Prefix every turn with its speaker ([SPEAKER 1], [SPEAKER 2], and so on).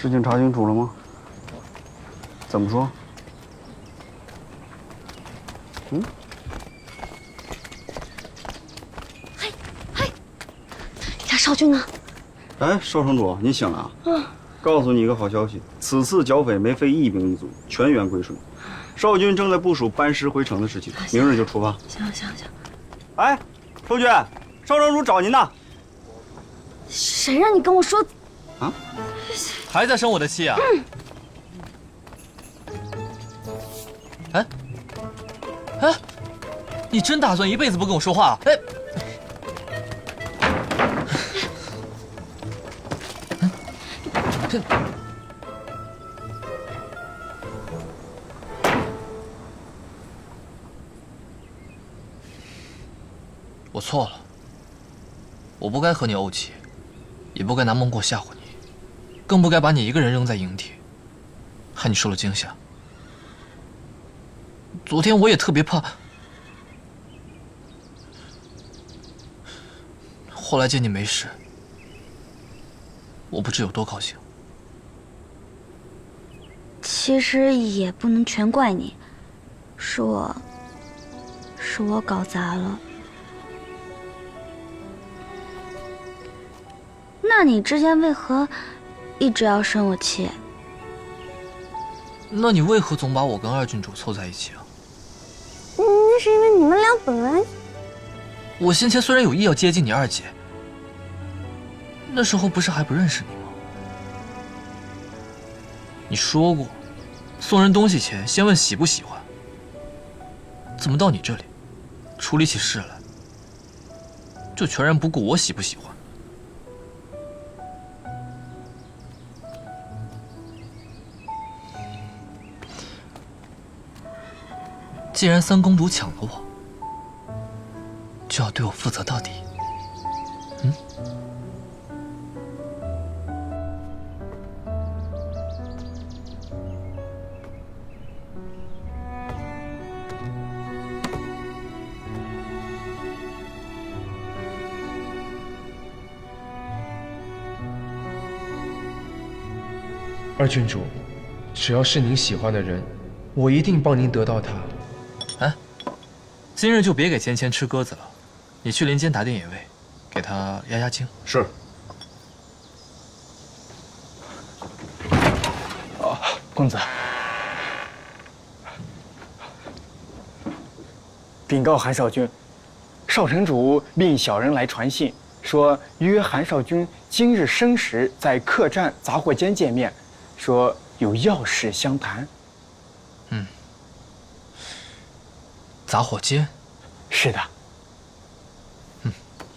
[SPEAKER 1] 事情查清楚了吗？怎么说？嗯？
[SPEAKER 2] 呀，少君呢？
[SPEAKER 1] 哎，少城主，你醒了啊？告诉你一个好消息，此次剿匪没费一兵一卒，全员归顺。少军正在部署班师回城的事情，明日就出发。
[SPEAKER 2] 行。
[SPEAKER 1] 哎，抽军，少城主找您呢。
[SPEAKER 2] 谁让你跟我说？
[SPEAKER 1] 啊？
[SPEAKER 3] 还在生我的气啊？哎，你真打算一辈子不跟我说话？哎，这。我错了，我不该和你怄气，也不该拿孟过吓唬你，更不该把你一个人扔在营地，害你受了惊吓。昨天我也特别怕，后来见你没事，我不知有多高兴。
[SPEAKER 2] 其实也不能全怪你，是我搞砸了。那你之前为何一直要生我气？
[SPEAKER 3] 那你为何总把我跟二郡主凑在一起啊？
[SPEAKER 2] 那是因为你们俩本来……
[SPEAKER 3] 我先前虽然有意要接近你二姐，那时候不是还不认识你吗？你说过，送人东西前先问喜不喜欢。怎么到你这里，处理起事来，就全然不顾我喜不喜欢？既然三公主抢了我，就要对我负责到底。
[SPEAKER 4] 二郡主，只要是您喜欢的人，我一定帮您得到他。
[SPEAKER 3] 哎，今日就别给芊芊吃鸽子了，你去林间打点野味，给她压压惊。
[SPEAKER 5] 是。
[SPEAKER 6] 公子，禀告韩少君，少城主命小人来传信，说约韩少君今日申时在客栈杂货间见面，说有要事相谈。
[SPEAKER 3] 杂货间？
[SPEAKER 6] 是的。